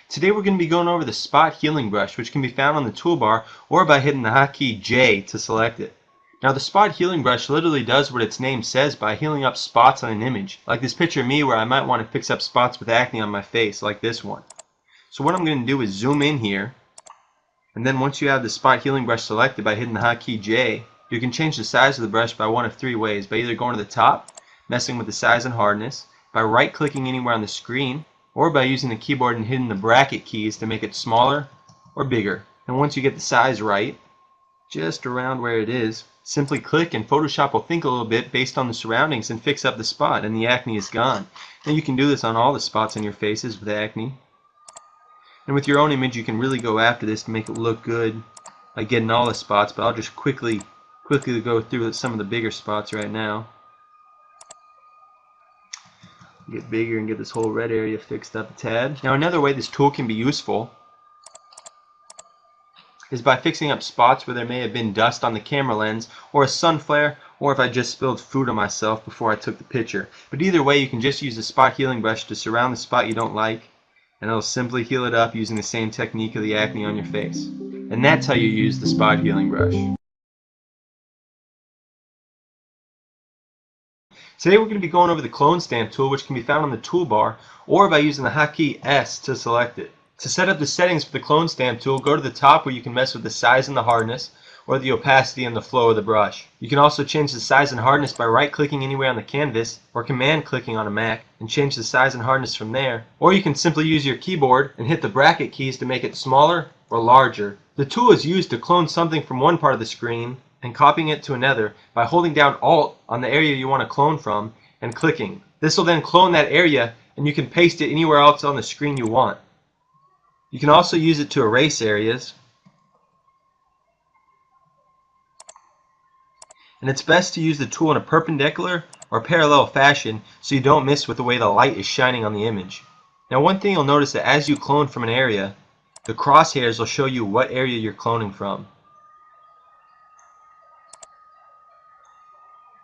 Today we're going to be going over the spot healing brush, which can be found on the toolbar or by hitting the hotkey J to select it. Now the spot healing brush literally does what its name says by healing up spots on an image, like this picture of me where I might want to fix up spots with acne on my face, like this one. So what I'm going to do is zoom in here, and then once you have the spot healing brush selected by hitting the hotkey J, you can change the size of the brush by one of three ways: by either going to the top, messing with the size and hardness, by right-clicking anywhere on the screen, or by using the keyboard and hitting the bracket keys to make it smaller or bigger. And once you get the size right, just around where it is, simply click and Photoshop will think a little bit based on the surroundings and fix up the spot, and the acne is gone. And you can do this on all the spots on your faces with acne. And with your own image you can really go after this to make it look good by getting all the spots, but I'll just quickly go through some of the bigger spots right now. Get bigger and get this whole red area fixed up a tad. Now another way this tool can be useful is by fixing up spots where there may have been dust on the camera lens, or a sun flare, or if I just spilled food on myself before I took the picture. But either way, you can just use the spot healing brush to surround the spot you don't like, and it'll simply heal it up using the same technique of the acne on your face. And that's how you use the spot healing brush. Today we're going to be going over the clone stamp tool, which can be found on the toolbar or by using the hotkey S to select it. To set up the settings for the clone stamp tool, go to the top where you can mess with the size and the hardness, or the opacity and the flow of the brush. You can also change the size and hardness by right-clicking anywhere on the canvas or command-clicking on a Mac and change the size and hardness from there. Or you can simply use your keyboard and hit the bracket keys to make it smaller or larger. The tool is used to clone something from one part of the screen and copying it to another by holding down Alt on the area you want to clone from and clicking. This will then clone that area, and you can paste it anywhere else on the screen you want. You can also use it to erase areas, and it's best to use the tool in a perpendicular or parallel fashion so you don't miss with the way the light is shining on the image. Now one thing you'll notice that as you clone from an area, the crosshairs will show you what area you're cloning from.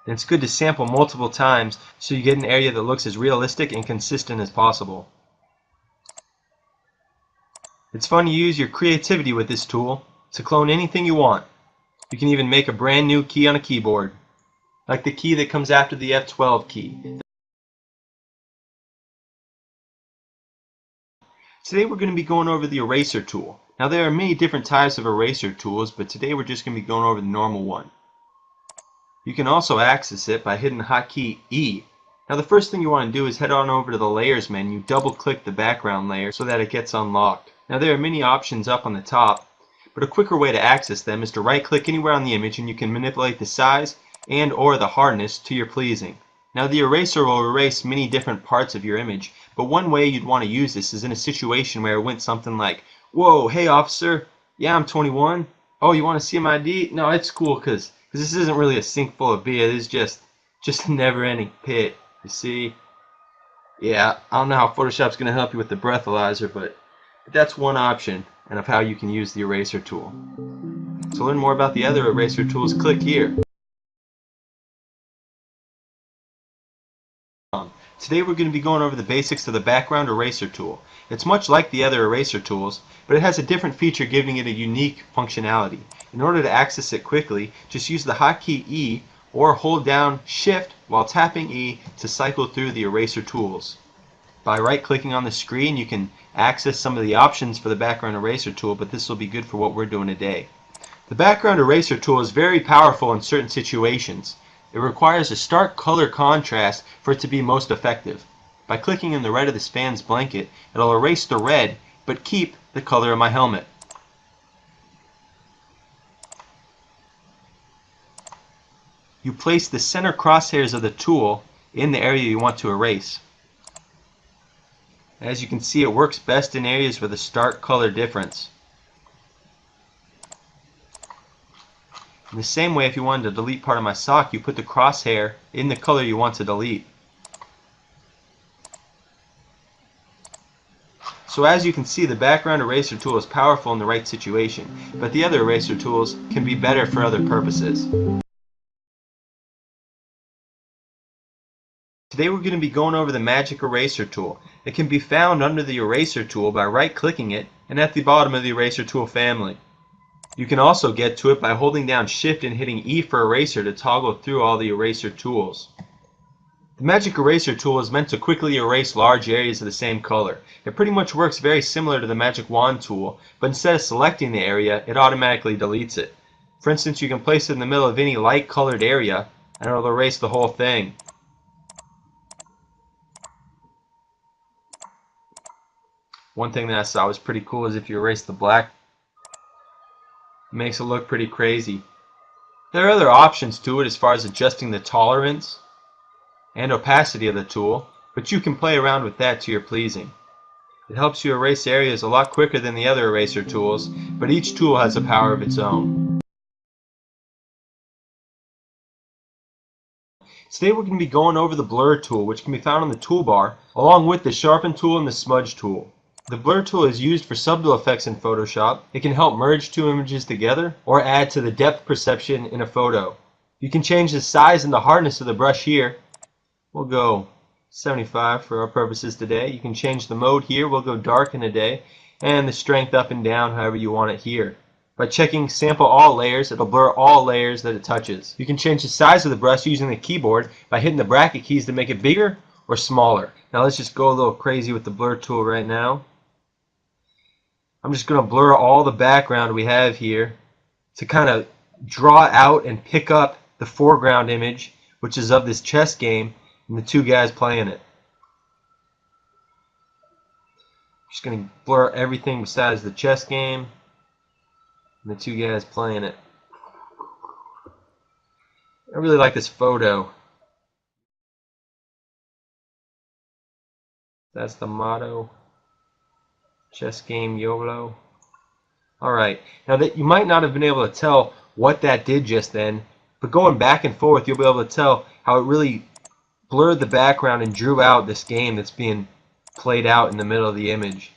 And it's good to sample multiple times so you get an area that looks as realistic and consistent as possible. It's fun to use your creativity with this tool to clone anything you want. You can even make a brand new key on a keyboard, like the key that comes after the F12 key. Today we're going to be going over the eraser tool. Now there are many different types of eraser tools, but today we're just going to be going over the normal one. You can also access it by hitting the hotkey E. Now the first thing you want to do is head on over to the layers menu, double click the background layer so that it gets unlocked. Now there are many options up on the top, but a quicker way to access them is to right click anywhere on the image and you can manipulate the size and or the hardness to your pleasing. Now the eraser will erase many different parts of your image, but one way you'd want to use this is in a situation where it went something like, "Whoa, hey officer, yeah I'm 21, oh you want to see my ID? No, it's cool because this isn't really a sink full of beer, this is just a never-ending pit, you see." Yeah, I don't know how Photoshop's going to help you with the breathalyzer, but that's one option and of how you can use the eraser tool. To learn more about the other eraser tools, click here. Today we're going to be going over the basics of the background eraser tool. It's much like the other eraser tools, but it has a different feature giving it a unique functionality. In order to access it quickly, just use the hotkey E or hold down Shift while tapping E to cycle through the eraser tools. By right-clicking on the screen, you can access some of the options for the background eraser tool, but this will be good for what we're doing today. The background eraser tool is very powerful in certain situations. It requires a stark color contrast for it to be most effective. By clicking in the red of this fan's blanket, it'll erase the red, but keep the color of my helmet. You place the center crosshairs of the tool in the area you want to erase. As you can see, it works best in areas with a stark color difference. In the same way, if you wanted to delete part of my sock, you put the crosshair in the color you want to delete. So as you can see, the background eraser tool is powerful in the right situation, but the other eraser tools can be better for other purposes. Today we're going to be going over the magic eraser tool. It can be found under the eraser tool by right-clicking it and at the bottom of the eraser tool family. You can also get to it by holding down Shift and hitting E for eraser to toggle through all the eraser tools. The magic eraser tool is meant to quickly erase large areas of the same color. It pretty much works very similar to the magic wand tool, but instead of selecting the area, it automatically deletes it. For instance, you can place it in the middle of any light colored area and it'll erase the whole thing. One thing that I saw was pretty cool is if you erase the black, it makes it look pretty crazy. There are other options to it as far as adjusting the tolerance and opacity of the tool, but you can play around with that to your pleasing. It helps you erase areas a lot quicker than the other eraser tools, but each tool has a power of its own. Today we're going to be going over the blur tool, which can be found on the toolbar, along with the sharpen tool and the smudge tool. The blur tool is used for subtle effects in Photoshop. It can help merge two images together or add to the depth perception in a photo. You can change the size and the hardness of the brush here. We'll go 75 for our purposes today. You can change the mode here. We'll go dark in a day, and the strength up and down however you want it here. By checking sample all layers, it'll blur all layers that it touches. You can change the size of the brush using the keyboard by hitting the bracket keys to make it bigger or smaller. Now let's just go a little crazy with the blur tool right now. I'm just going to blur all the background we have here to kind of draw out and pick up the foreground image, which is of this chess game and the two guys playing it. Just going to blur everything besides the chess game and the two guys playing it. I really like this photo. That's the motto. Chess game YOLO. Alright, now that you might not have been able to tell what that did just then, but going back and forth you'll be able to tell how it really blurred the background and drew out this game that's being played out in the middle of the image.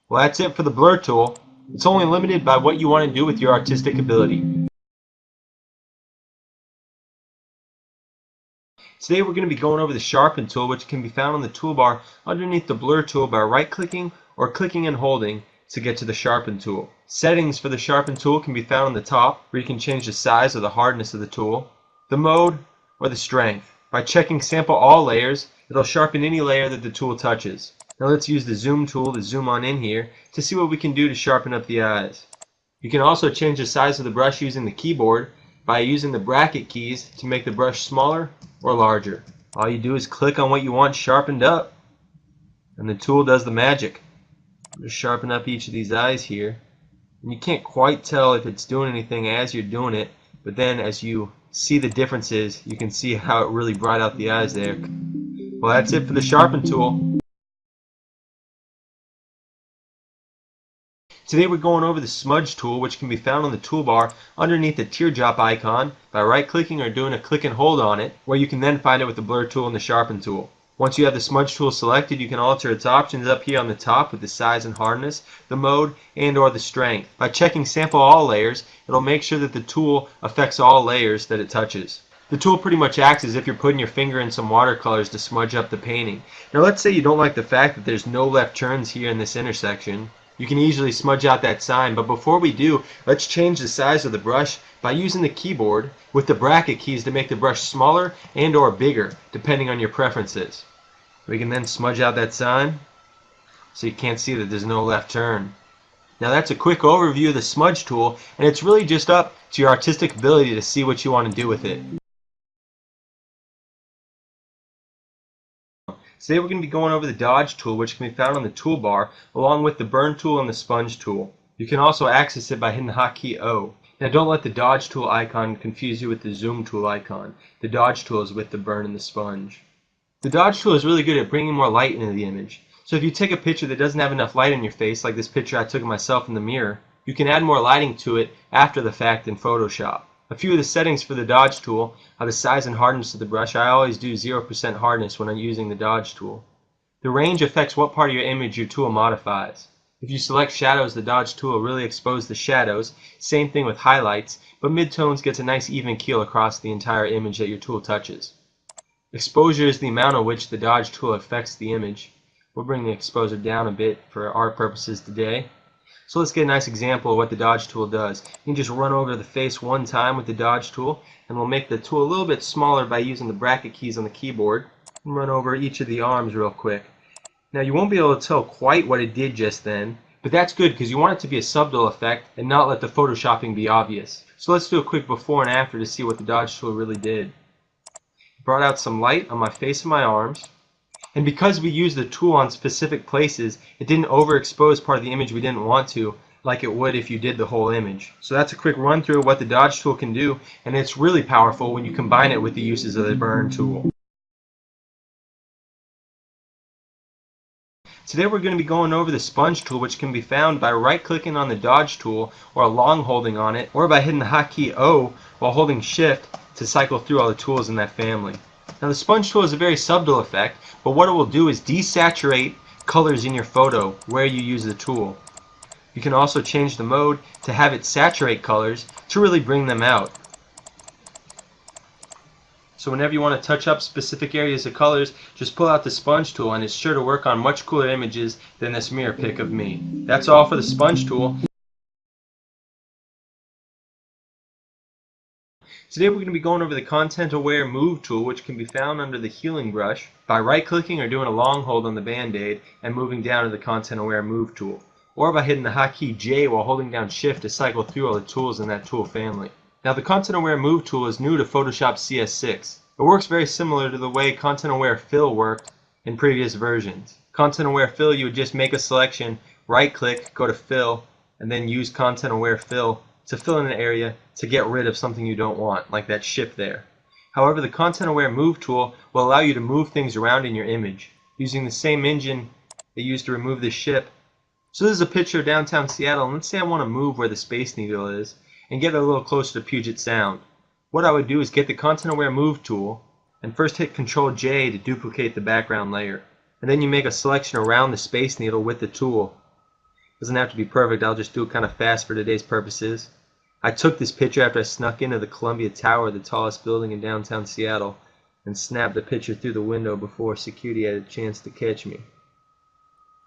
Well, that's it for the blur tool. It's only limited by what you want to do with your artistic ability. Today we're going to be going over the sharpen tool, which can be found on the toolbar underneath the blur tool by right-clicking or clicking and holding to get to the sharpen tool. Settings for the sharpen tool can be found on the top, where you can change the size or the hardness of the tool, the mode, or the strength. By checking sample all layers, it'll sharpen any layer that the tool touches. Now let's use the zoom tool to zoom on in here to see what we can do to sharpen up the eyes. You can also change the size of the brush using the keyboard by using the bracket keys to make the brush smaller or larger. All you do is click on what you want sharpened up and the tool does the magic. Just sharpen up each of these eyes here, and you can't quite tell if it's doing anything as you're doing it, but then as you see the differences you can see how it really brought out the eyes there. Well, that's it for the sharpen tool. Today we're going over the smudge tool, which can be found on the toolbar underneath the teardrop icon by right-clicking or doing a click and hold on it, where you can then find it with the blur tool and the sharpen tool. Once you have the smudge tool selected, you can alter its options up here on the top with the size and hardness, the mode, and or the strength. By checking sample all layers, it'll make sure that the tool affects all layers that it touches. The tool pretty much acts as if you're putting your finger in some watercolors to smudge up the painting. Now let's say you don't like the fact that there's no left turns here in this intersection. You can easily smudge out that sign, but before we do, let's change the size of the brush by using the keyboard with the bracket keys to make the brush smaller and or bigger, depending on your preferences. We can then smudge out that sign so you can't see that there's no left turn. Now that's a quick overview of the smudge tool, and it's really just up to your artistic ability to see what you want to do with it. Today we're going to be going over the dodge tool, which can be found on the toolbar along with the burn tool and the sponge tool. You can also access it by hitting the hotkey O. Now don't let the dodge tool icon confuse you with the zoom tool icon. The dodge tool is with the burn and the sponge. The dodge tool is really good at bringing more light into the image. So if you take a picture that doesn't have enough light in your face, like this picture I took of myself in the mirror, you can add more lighting to it after the fact in Photoshop. A few of the settings for the dodge tool are the size and hardness of the brush. I always do 0% hardness when I'm using the dodge tool. The range affects what part of your image your tool modifies. If you select shadows, the dodge tool will really expose the shadows. Same thing with highlights, but midtones gets a nice even keel across the entire image that your tool touches. Exposure is the amount at which the dodge tool affects the image. We'll bring the exposure down a bit for our purposes today. So let's get a nice example of what the dodge tool does. You can just run over the face one time with the dodge tool, and we'll make the tool a little bit smaller by using the bracket keys on the keyboard. And run over each of the arms real quick. Now you won't be able to tell quite what it did just then, but that's good because you want it to be a subtle effect and not let the photoshopping be obvious. So let's do a quick before and after to see what the dodge tool really did. Brought out some light on my face and my arms, and because we used the tool on specific places, it didn't overexpose part of the image we didn't want to, like it would if you did the whole image. So that's a quick run through of what the dodge tool can do, and it's really powerful when you combine it with the uses of the burn tool. Today we're going to be going over the sponge tool, which can be found by right-clicking on the dodge tool or long holding on it, or by hitting the hotkey O while holding shift to cycle through all the tools in that family. Now the sponge tool is a very subtle effect, but what it will do is desaturate colors in your photo where you use the tool. You can also change the mode to have it saturate colors to really bring them out. So whenever you want to touch up specific areas of colors, just pull out the sponge tool and it's sure to work on much cooler images than this mirror pic of me. That's all for the sponge tool. Today we're going to be going over the Content Aware Move tool, which can be found under the healing brush by right-clicking or doing a long hold on the band-aid and moving down to the Content Aware Move tool, or by hitting the hotkey J while holding down shift to cycle through all the tools in that tool family. Now the Content Aware Move tool is new to Photoshop CS6. It works very similar to the way Content Aware Fill worked in previous versions. Content Aware Fill, you would just make a selection, right-click, go to Fill, and then use Content Aware Fill to fill in an area to get rid of something you don't want, like that ship there. However, the Content Aware Move tool will allow you to move things around in your image using the same engine they used to remove the ship. So this is a picture of downtown Seattle, and let's say I want to move where the Space Needle is and get it a little closer to Puget Sound. What I would do is get the Content Aware Move tool and first hit Ctrl J to duplicate the background layer. And then you make a selection around the Space Needle with the tool. Doesn't have to be perfect, I'll just do it kind of fast for today's purposes. I took this picture after I snuck into the Columbia Tower, the tallest building in downtown Seattle, and snapped the picture through the window before security had a chance to catch me.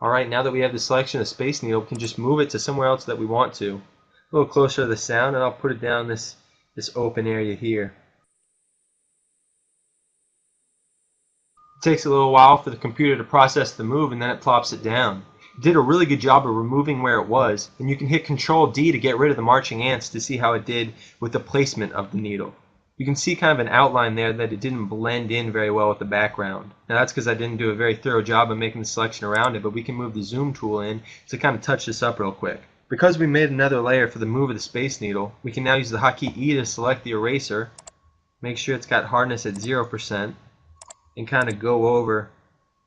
Alright, now that we have the selection of Space Needle, we can just move it to somewhere else that we want to. A little closer to the sound, and I'll put it down this open area here. It takes a little while for the computer to process the move, and then it plops it down. It did a really good job of removing where it was, and you can hit Ctrl D to get rid of the marching ants to see how it did with the placement of the needle. You can see kind of an outline there that it didn't blend in very well with the background. Now that's because I didn't do a very thorough job of making the selection around it, but we can move the zoom tool in to kind of touch this up real quick. Because we made another layer for the move of the Space Needle, we can now use the hotkey E to select the eraser, make sure it's got hardness at 0%, and kind of go over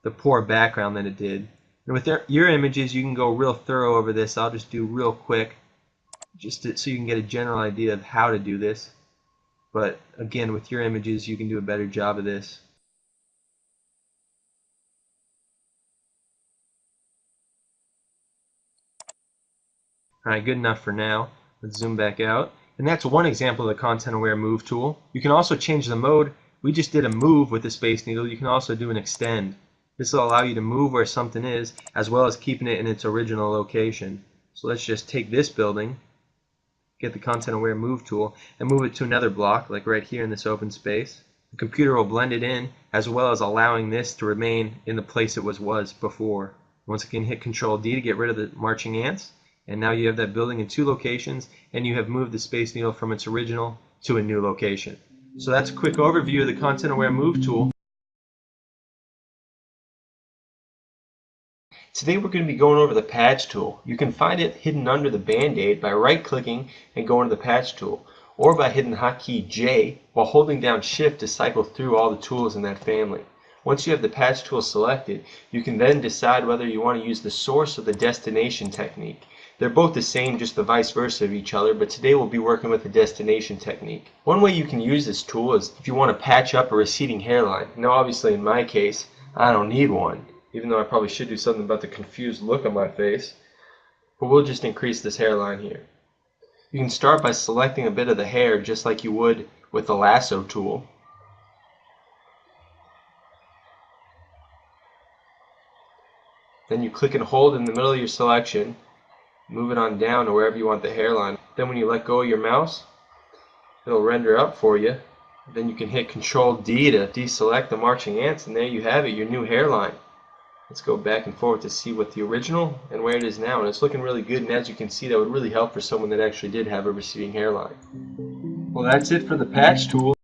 the poor background that it did. And with your images, you can go real thorough over this. I'll just do real quick, just so you can get a general idea of how to do this. But again, with your images, you can do a better job of this. Alright, good enough for now. Let's zoom back out. And that's one example of the Content Aware Move tool. You can also change the mode. We just did a move with the Space Needle. You can also do an extend. This will allow you to move where something is, as well as keeping it in its original location. So let's just take this building, get the Content Aware Move tool, and move it to another block, like right here in this open space. The computer will blend it in, as well as allowing this to remain in the place it was before. Once again, hit Ctrl D to get rid of the marching ants, and now you have that building in two locations, and you have moved the Space Needle from its original to a new location. So that's a quick overview of the Content Aware Move tool. Today we're going to be going over the patch tool. You can find it hidden under the band-aid by right-clicking and going to the patch tool, or by hitting the hotkey J while holding down shift to cycle through all the tools in that family. Once you have the patch tool selected, you can then decide whether you want to use the source or the destination technique. They're both the same, just the vice versa of each other, but today we'll be working with the destination technique. One way you can use this tool is if you want to patch up a receding hairline. Now obviously in my case, I don't need one, even though I probably should do something about the confused look on my face. But we'll just increase this hairline here. You can start by selecting a bit of the hair just like you would with the lasso tool. Then you click and hold in the middle of your selection, move it on down to wherever you want the hairline. Then when you let go of your mouse, it'll render up for you. Then you can hit Control D to deselect the marching ants, and there you have it, your new hairline. Let's go back and forth to see what the original and where it is now, and it's looking really good, and as you can see, that would really help for someone that actually did have a receding hairline. Well, that's it for the patch tool.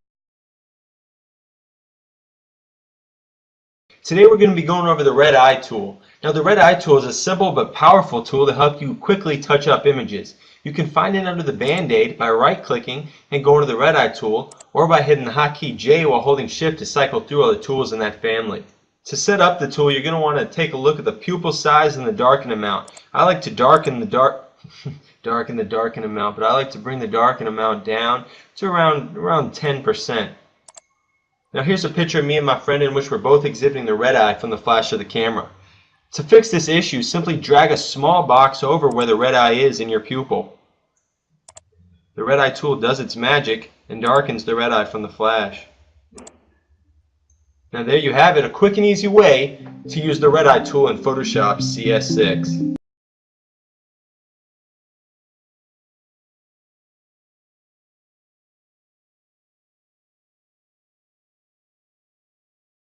Today we're going to be going over the red eye tool. Now the red eye tool is a simple but powerful tool to help you quickly touch up images. You can find it under the band-aid by right-clicking and going to the red eye tool, or by hitting the hotkey J while holding shift to cycle through all the tools in that family. To set up the tool, you're going to want to take a look at the pupil size and the darken amount. I like to darken the darken amount, but I like to bring the darken amount down to around 10%. Now here's a picture of me and my friend in which we're both exhibiting the red eye from the flash of the camera. To fix this issue, simply drag a small box over where the red eye is in your pupil. The red eye tool does its magic and darkens the red eye from the flash. Now there you have it, a quick and easy way to use the red eye tool in Photoshop CS6.